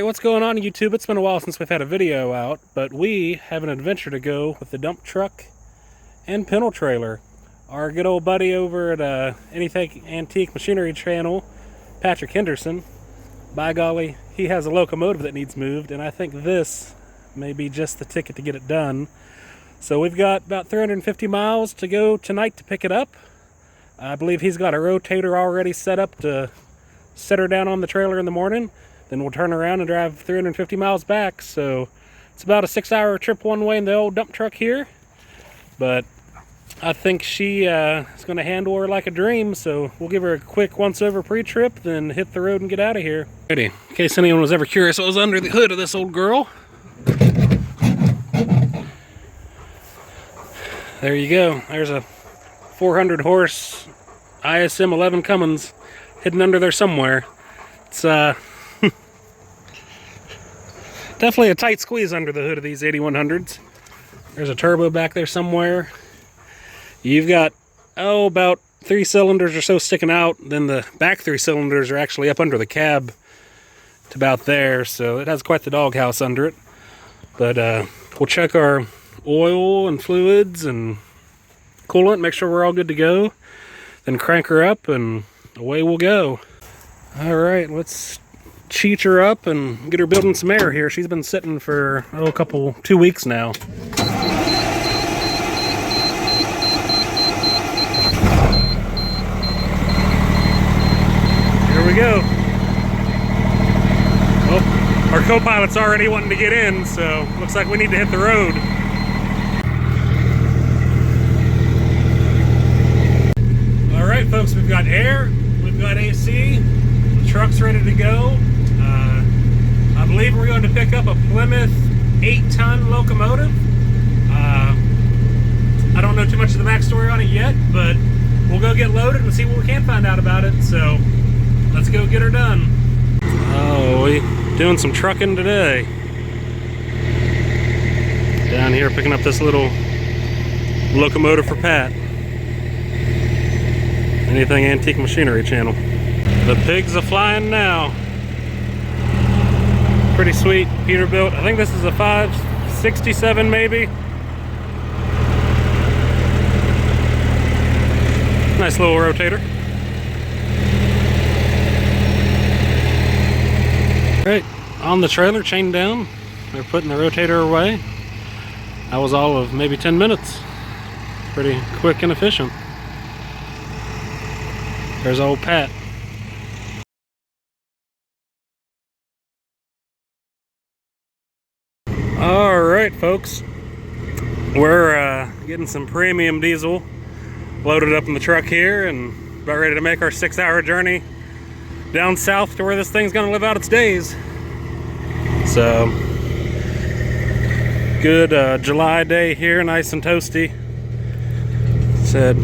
what's going on YouTube? It's been a while since we've had a video out, but we have an adventure to go with the dump truck and pintle trailer. Our good old buddy over at Anything Antique Machinery channel, Patrick Henderson, by golly, he has a locomotive that needs moved, and I think this may be just the ticket to get it done. So we've got about 350 miles to go tonight to pick it up. I believe he's got a rotator already set up to set her down on the trailer in the morning. Then we'll turn around and drive 350 miles back. So it's about a 6-hour trip one way in the old dump truck here. But I think she is going to handle her like a dream. So we'll give her a quick once-over pre-trip, then hit the road and get out of here. Alrighty, in case anyone was ever curious what was under the hood of this old girl. There you go. There's a 400 horse ISM 11 Cummins hidden under there somewhere. It's definitely a tight squeeze under the hood of these 8100s. There's a turbo back there somewhere. You've got, about 3 cylinders or so sticking out. Then the back 3 cylinders are actually up under the cab to about there. So it has quite the doghouse under it. But we'll check our oil and fluids and coolant, make sure we're all good to go. Then crank her up and away we'll go. All right, let's cheat her up and get her building some air here. She's been sitting for 2 weeks now. Here we go. Oh, our co-pilot's already wanting to get in, so looks like we need to hit the road. All right, folks, we've got air, we've got AC, the truck's ready to go. I believe we're going to pick up a Plymouth 8-ton locomotive. I don't know too much of the backstory on it yet, but we'll go get loaded and see what we can find out about it. So let's go get her done. Oh, we doing some trucking today. Down here picking up this little locomotive for Pat. Anything Antique Machinery channel. The pigs are flying now. Pretty sweet Peterbilt. I think this is a 567 maybe. Nice little rotator. Alright, on the trailer, chained down. They're putting the rotator away. That was all of maybe 10 minutes. Pretty quick and efficient. There's old Pat. Alright, folks. We're getting some premium diesel loaded up in the truck here and about ready to make our 6-hour journey down south to where this thing's gonna live out its days. So, good July day here, nice and toasty. Said,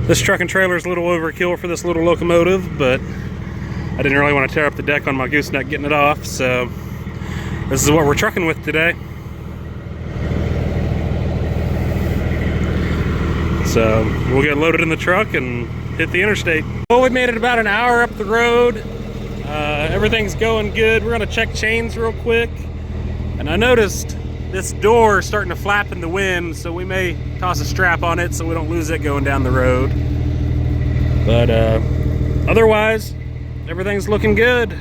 this truck and trailer is a little overkill for this little locomotive, but I didn't really want to tear up the deck on my gooseneck getting it off, so this is what we're trucking with today. So we'll get loaded in the truck and hit the interstate. Well, we made it about an hour up the road. Everything's going good. We're gonna check chains real quick. And I noticed this door is starting to flap in the wind, so we may toss a strap on it so we don't lose it going down the road. But otherwise, everything's looking good.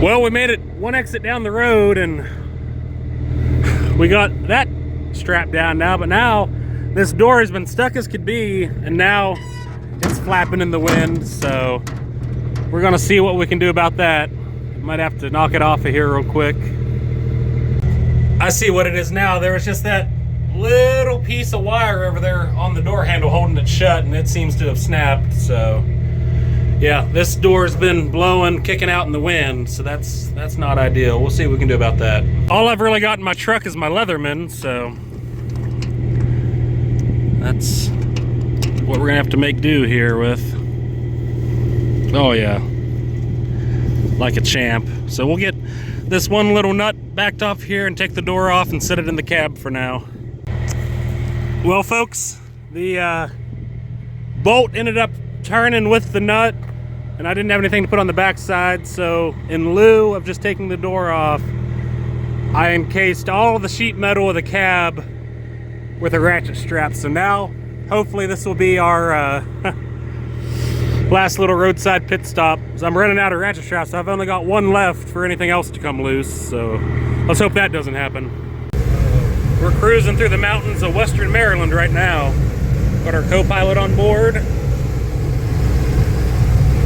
Well, we made it one exit down the road and we got that strapped down now, but now this door has been stuck as could be and now it's flapping in the wind, so we're gonna see what we can do about that. Might have to knock it off of here real quick. I see what it is now. There was just that little piece of wire over there on the door handle holding it shut, and it seems to have snapped. So yeah, this door's been blowing, kicking out in the wind, so that's not ideal. We'll see what we can do about that. All I've really got in my truck is my Leatherman, so that's what we're gonna have to make do here with. Oh yeah, like a champ. So we'll get this one little nut backed off here and take the door off and set it in the cab for now. Well, folks, the bolt ended up turning with the nut and I didn't have anything to put on the backside, so in lieu of just taking the door off, I encased all of the sheet metal of the cab with a ratchet strap. So now, hopefully this will be our last little roadside pit stop. So I'm running out of ratchet straps, so I've only got one left for anything else to come loose, so let's hope that doesn't happen. We're cruising through the mountains of western Maryland right now. Got our co-pilot on board.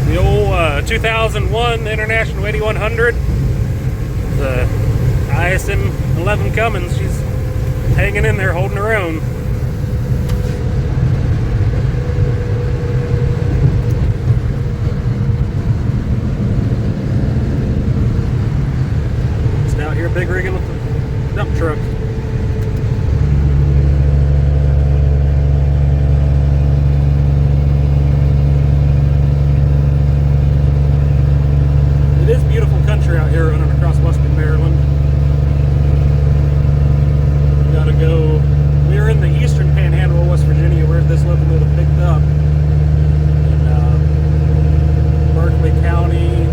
The old 2001 International 8100. The ISM 11 Cummins. She's hanging in there, holding her own. Just out here big rigging with the dump truck. It is beautiful country out here running across western Maryland. We gotta go. We are in the eastern panhandle of West Virginia where this locomotive picked up. In Berkeley County.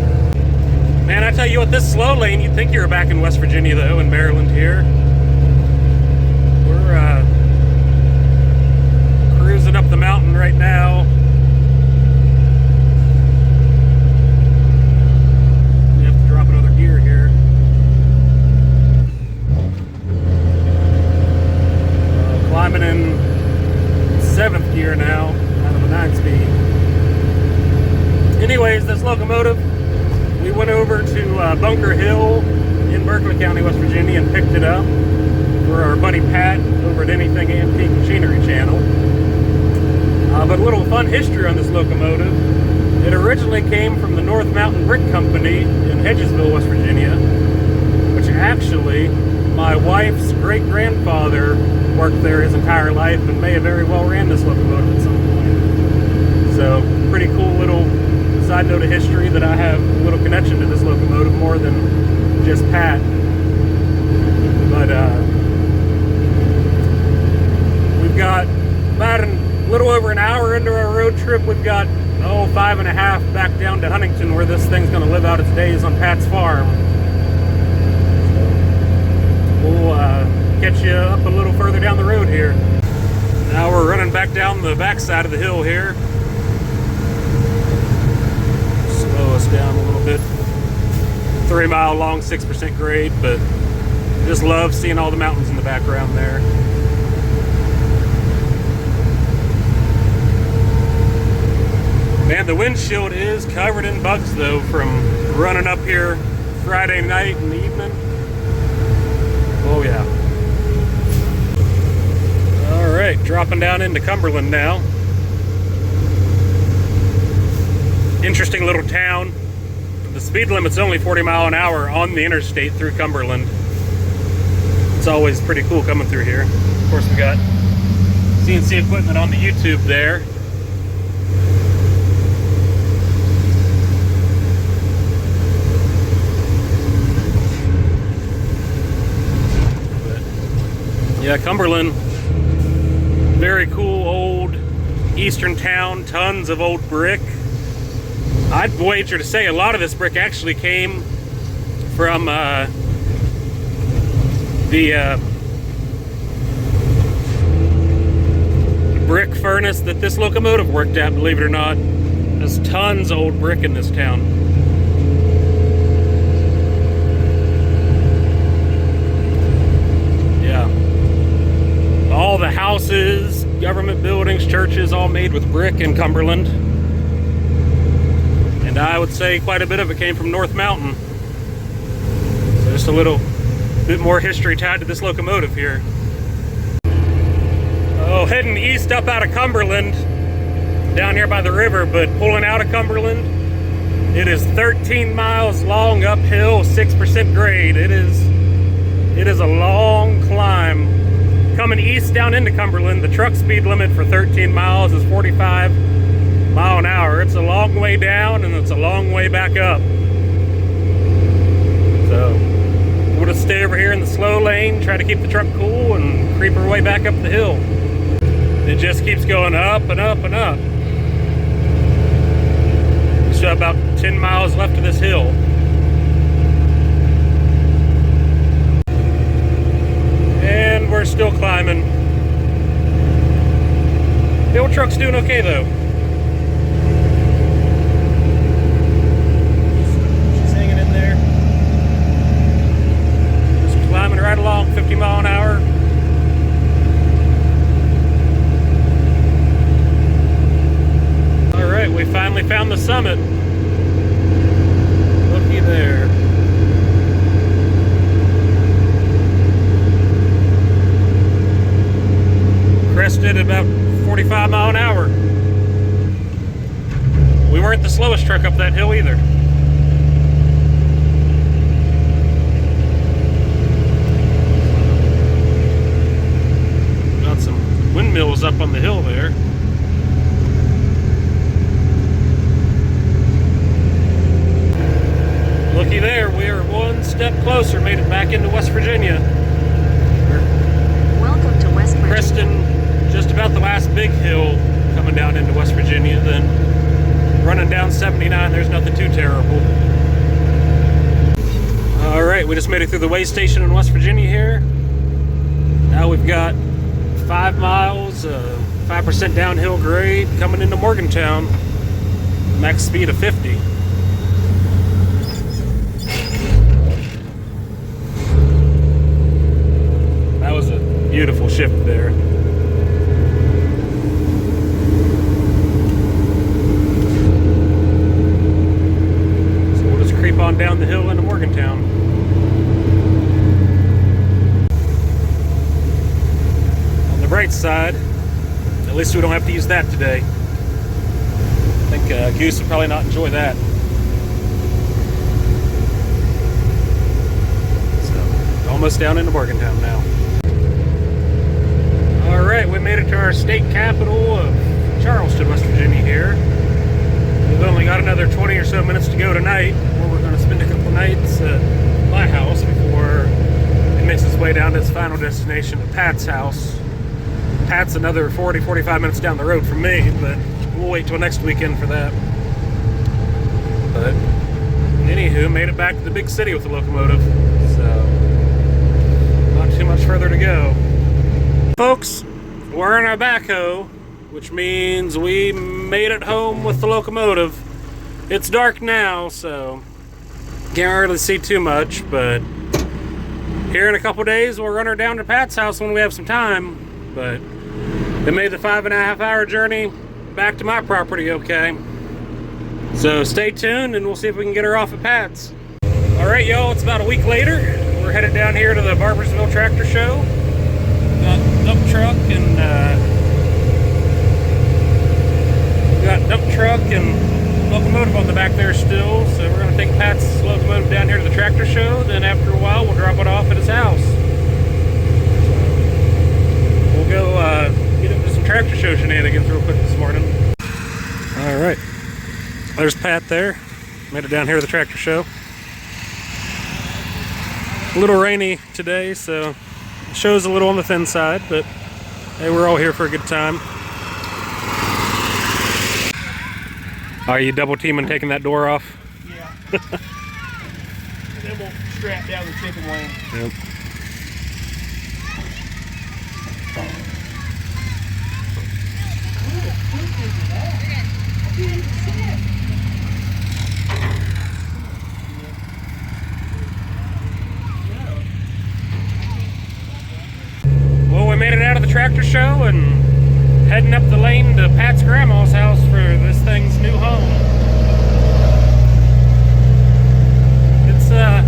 Man, I tell you what, this slow lane, you'd think you were back in West Virginia though, in Maryland here. We're cruising up the mountain right now. Climbing in 7th gear now, out of a 9-speed. Anyways, this locomotive, we went over to Bunker Hill in Berkeley County, West Virginia, and picked it up for our buddy Pat over at Anything Antique Machinery channel. But a little fun history on this locomotive. It originally came from the North Mountain Brick Company in Hedgesville, West Virginia, which actually my wife's great-grandfather worked there his entire life and may have very well ran this locomotive at some point. So, pretty cool little side note of history that I have a little connection to this locomotive more than just Pat. But we've got about a little over an hour into our road trip. We've got 5.5 back down to Huntington, where this thing's going to live out its days on Pat's farm. We'll catch you up a little further down the road here. Now we're running back down the backside of the hill here. Slow us down a little bit. 3 mile long, 6% grade, but just love seeing all the mountains in the background there. Man, the windshield is covered in bugs though from running up here Friday night in the evening. Oh yeah. Alright, dropping down into Cumberland now. Interesting little town. The speed limit's only 40 miles an hour on the interstate through Cumberland. It's always pretty cool coming through here. Of course, we got CNC equipment on the YouTube there. Yeah, Cumberland, very cool old eastern town, tons of old brick. I'd wager to say a lot of this brick actually came from the brick furnace that this locomotive worked at, believe it or not. There's tons of old brick in this town. All the houses, government buildings, churches, all made with brick in Cumberland. And I would say quite a bit of it came from North Mountain. So just a little bit more history tied to this locomotive here. Oh, heading east up out of Cumberland, down here by the river, but pulling out of Cumberland, it is 13 miles long uphill, 6% grade. It is a long climb. Coming east down into Cumberland, the truck speed limit for 13 miles is 45 miles an hour. It's a long way down and it's a long way back up. So we'll just stay over here in the slow lane, try to keep the truck cool and creep our way back up the hill. It just keeps going up and up and up. Just still have about 10 miles left of this hill. And we're still climbing. The old truck's doing okay though. She's hanging in there. Just climbing right along, 50 mile an hour. Alright, we finally found the summit. Looky there. Crested at about 45 mile an hour. We weren't the slowest truck up that hill either. Got some windmills up on the hill there. Looky there, we are one step closer, made it back into West Virginia. Welcome to West Virginia. Preston, just about the last big hill coming down into West Virginia, then running down 79, there's nothing too terrible. Alright, we just made it through the way station in West Virginia here. Now we've got 5 miles, 5% downhill grade coming into Morgantown. Max speed of 50. That was a beautiful shift there. So we'll just creep on down the hill into Morgantown. On the bright side, at least we don't have to use that today. I think Goose would probably not enjoy that. So, almost down into Morgantown now. Alright, we made it to our state capital of Charleston, West Virginia here. We've only got another 20 or so minutes to go tonight, where we're going to spend a couple nights at my house before it makes its way down to its final destination at Pat's house. Pat's another 40-45 minutes down the road from me, but we'll wait till next weekend for that. But anywho, made it back to the big city with the Locomotive, so not too much further to go. Folks, we're in our backhoe, which means we made it home with the Locomotive. It's dark now, so can't really see too much, but here in a couple days we'll run her down to Pat's house when we have some time. But it made the 5.5 hour journey back to my property okay. So stay tuned and we'll see if we can get her off at Pat's. Alright y'all, it's about a week later. We're headed down here to the Barbersville Tractor Show. Dump truck and we got dump truck and Locomotive on the back there still, so we're gonna take Pat's Locomotive down here to the tractor show. Then after a while we'll drop it off at his house. So we'll go get into some tractor show shenanigans real quick this morning. All right, there's Pat there. Made it down here to the tractor show. A little rainy today, so show's a little on the thin side, but hey, we're all here for a good time. Are you double teaming taking that door off? Yeah. And then we'll strap down the chicken wing. Yep. Well, we made it out of the tractor show and heading up the lane to Pat's grandma's house for this thing's new home. It's a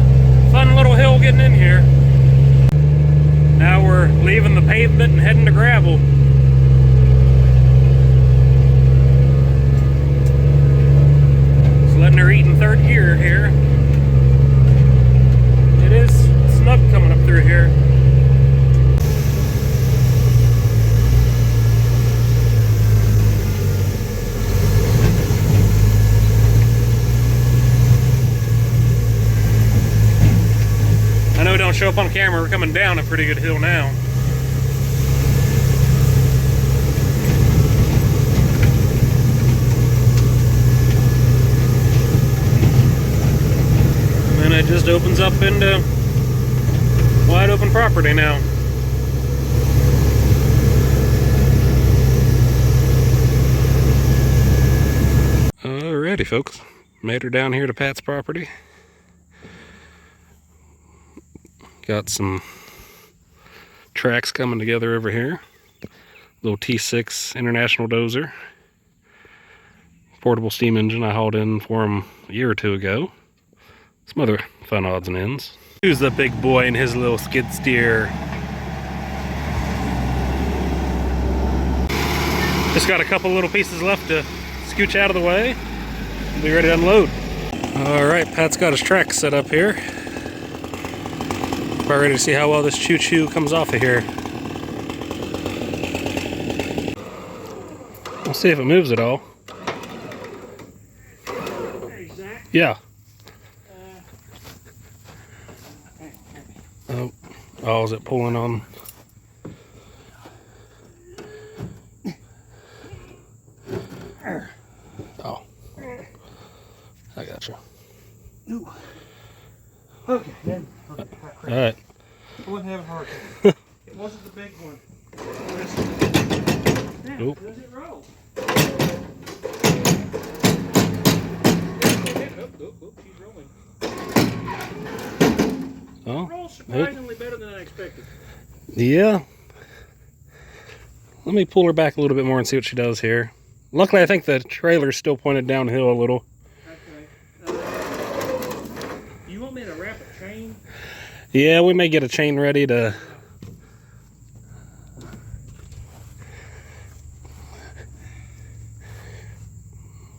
fun little hill getting in here. Now we're leaving the pavement and heading to gravel. Just letting her eat in third gear here. It is snug coming up through here. I know it don't show up on camera, we're coming down a pretty good hill now. and it just opens up into wide open property now. Alrighty, folks, made her down here to Pat's property. Got some tracks coming together over here. Little T6 International dozer. Portable steam engine I hauled in for him a year or two ago. Some other fun odds and ends. Who's the big boy in his little skid steer? Just got a couple little pieces left to scooch out of the way. Be ready to unload. Alright, Pat's got his track set up here. About ready to see how well this choo-choo comes off of here. We'll see if it moves at all. Hey, Zach. Yeah. Oh, is it pulling on? Oh. I got you. Ooh. Okay, then. Okay, Alright. I wasn't having a hard time. It wasn't the big one. Now, Nope. does it roll? She's rolling. Oh. Rolls surprisingly better than I expected. Yeah. Let me pull her back a little bit more and see what she does here. Luckily, I think the trailer's still pointed downhill a little. Okay. You want me to wrap a chain? Yeah, we may get a chain ready to...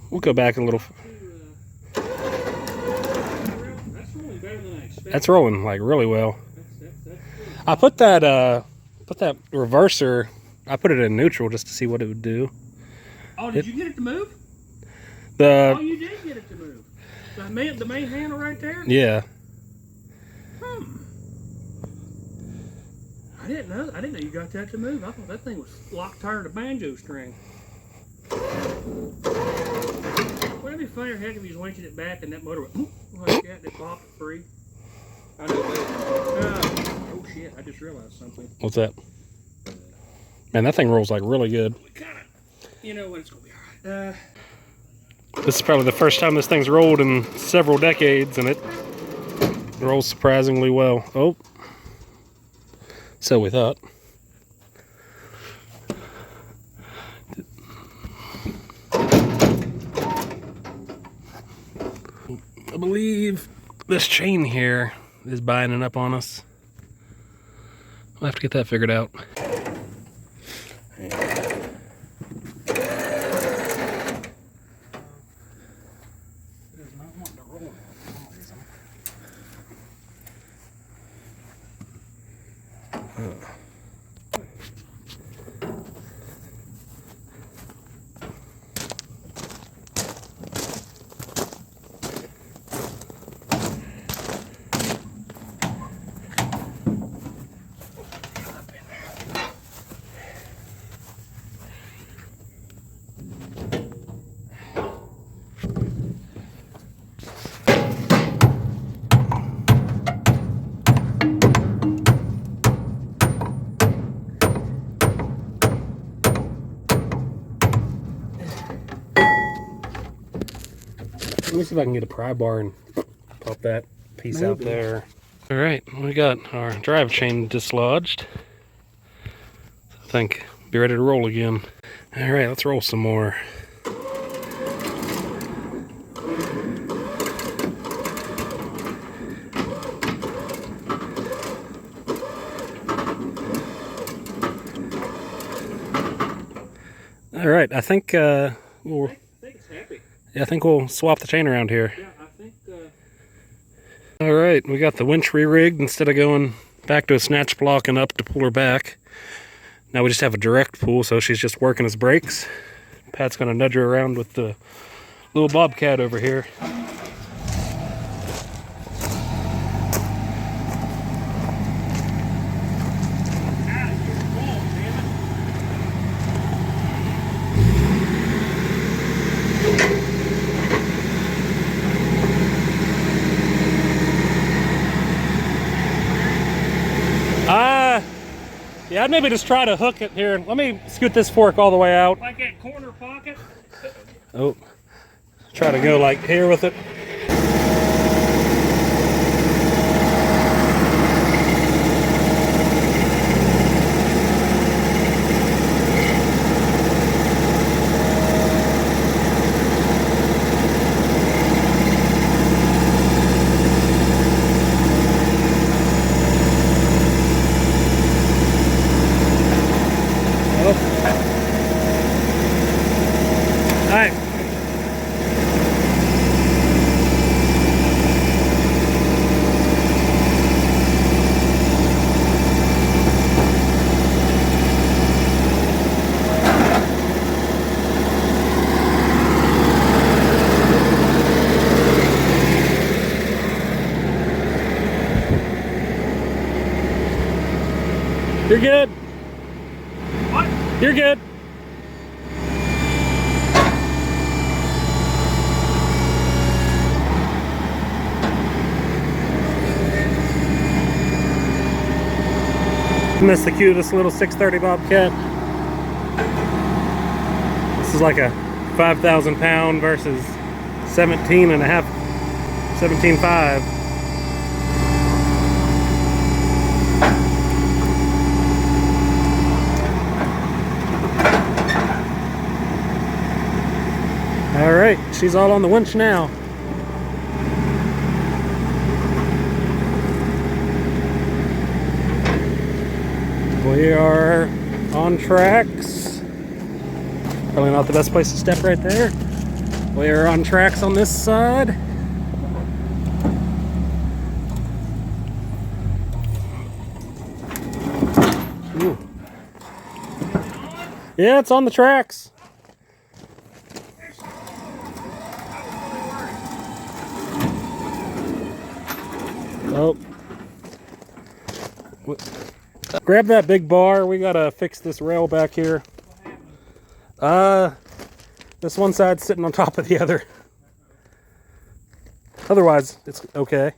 We'll go back a little. That's rolling better than I expected. That's rolling like really well. That's I put that reverser, I put it in neutral just to see what it would do. Oh, did you get it to move? The Oh, you did get it to move. The main handle right there? Yeah. I didn't know you got that to move. I thought that thing was locked tighter to banjo string. Wouldn't it be funny or heck if you was winching it back and that motor went like that and it popped it free? I know that. Oh shit, I just realized something. What's that? Man, that thing rolls like really good. We kinda, you know what, it's gonna be alright. This is probably the first time this thing's rolled in several decades, and it rolls surprisingly well. Oh. So we thought. I believe this chain here is binding up on us. We'll have to get that figured out. Let me see if I can get a pry bar and pop that piece out there. All right, we got our drive chain dislodged. I think be ready to roll again. All right, let's roll some more. All right, I think we'll. I think it's happy. Yeah, I think we'll swap the chain around here. Yeah, I think. All right, we got the winch re-rigged instead of going back to a snatch block and up to pull her back. Now we just have a direct pull, so she's just working as brakes. Pat's gonna nudge her around with the little bobcat over here. Yeah, I'd maybe just try to hook it here. Let me scoot this fork all the way out. Like that corner pocket? Oh, try to go like here with it. You're good. What? You're good. And that's the cutest little 630 Bobcat. This is like a 5,000 pound versus 17 and a half, 17.5. All right, she's all on the winch now. We are on tracks. Probably not the best place to step right there. We are on tracks on this side. Ooh. Yeah, it's on the tracks. Oh. Grab that big bar. We gotta fix this rail back here. This one side's sitting on top of the other. Otherwise, it's okay.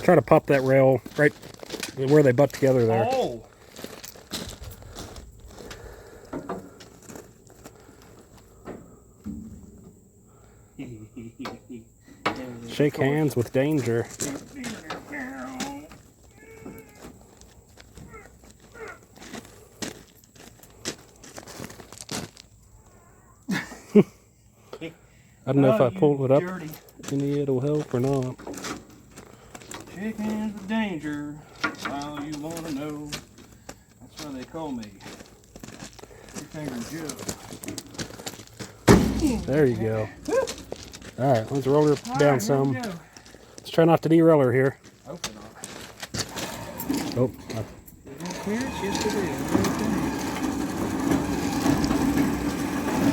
Try to pop that rail right where they butt together there. Oh. Shake hands with danger. I don't know if I pull it up any it'll help or not. Shake hands with danger. All you want to know. That's why they call me Finger Joe. There you go. All right, let's roll her down some. Let's try not to derail her here. Hopefully not. Oh. Clearance? Yes, it is.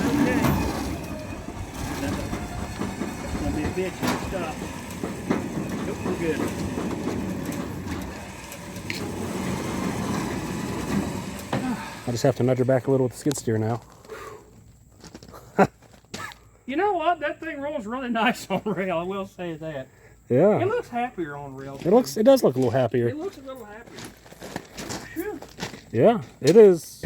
Okay. That's gonna be a bitch to stop. Nope, we're good. I just have to nudge her back a little with the skid steer now. You know what? That thing rolls really nice on rail. I will say that. Yeah. It looks happier on rail. It does look a little happier. It looks a little happier. Phew. Yeah, it is.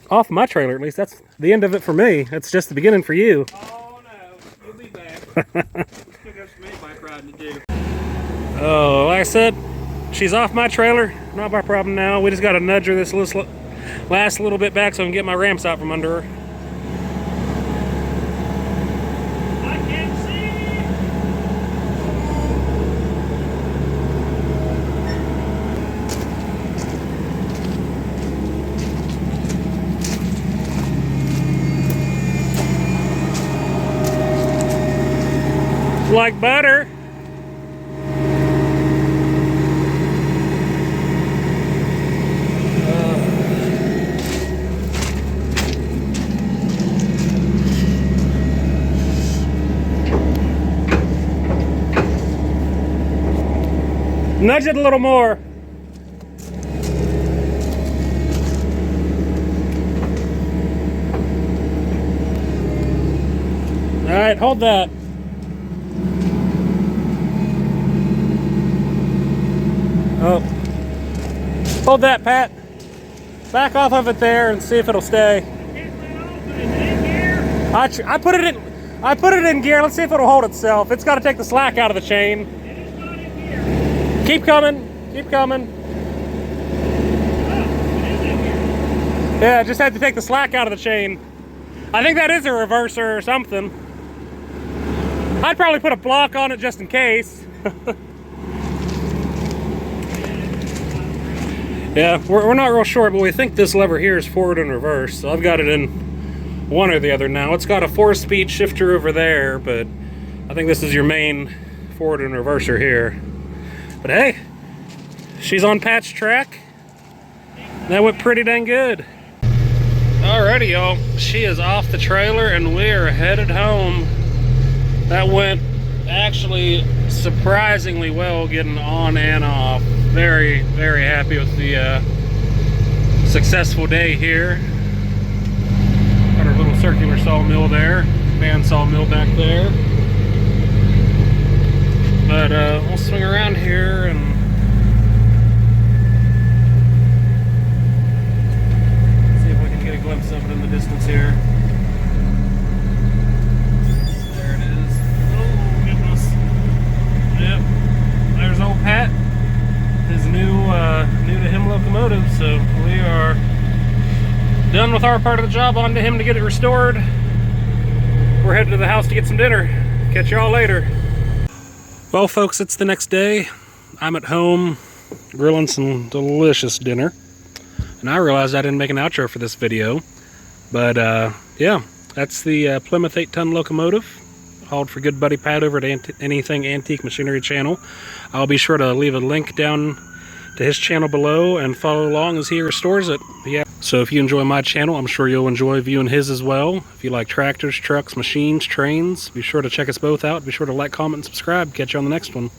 Off my trailer, at least. That's the end of it for me. It's just the beginning for you. Oh no, you'll be back. Still got some bike riding to do. Oh, like I said, she's off my trailer. Not my problem now. We just got to nudge her this last little bit back so I can get my ramps out from under her. Like butter. Nudge it a little more. right, hold that. Oh. Hold that, Pat. Back off of it there and see if it'll stay. I put it in gear. Let's see if it'll hold itself. It's got to take the slack out of the chain. Keep coming. Keep coming. Yeah, just had to take the slack out of the chain. I think that is a reverser or something. I'd probably put a block on it just in case. Yeah, we're not real sure, but we think this lever here is forward and reverse. So I've got it in one or the other now. It's got a 4-speed shifter over there, but I think this is your main forward and reverser here. But hey, she's on patch track. That went pretty dang good. Alrighty, y'all. She is off the trailer and we are headed home. That went actually surprisingly well getting on and off. Very, very happy with the successful day here. Got our little circular sawmill there, fan sawmill back there. But we'll swing around here and see if we can get a glimpse of it in the distance here. There it is. Oh goodness. Yep. There's old Pat. His new to him locomotive, so we are done with our part of the job. On to him to get it restored. We're headed to the house to get some dinner. Catch y'all later. Well folks, it's the next day. I'm at home grilling some delicious dinner, and I realized I didn't make an outro for this video, but yeah, that's the Plymouth 8-ton locomotive hauled for good buddy Pat over at Anything Antique Machinery channel. I'll be sure to leave a link down to his channel below and follow along as he restores it. Yeah. So if you enjoy my channel, I'm sure you'll enjoy viewing his as well. If you like tractors, trucks, machines, trains, be sure to check us both out. Be sure to like, comment, and subscribe. Catch you on the next one.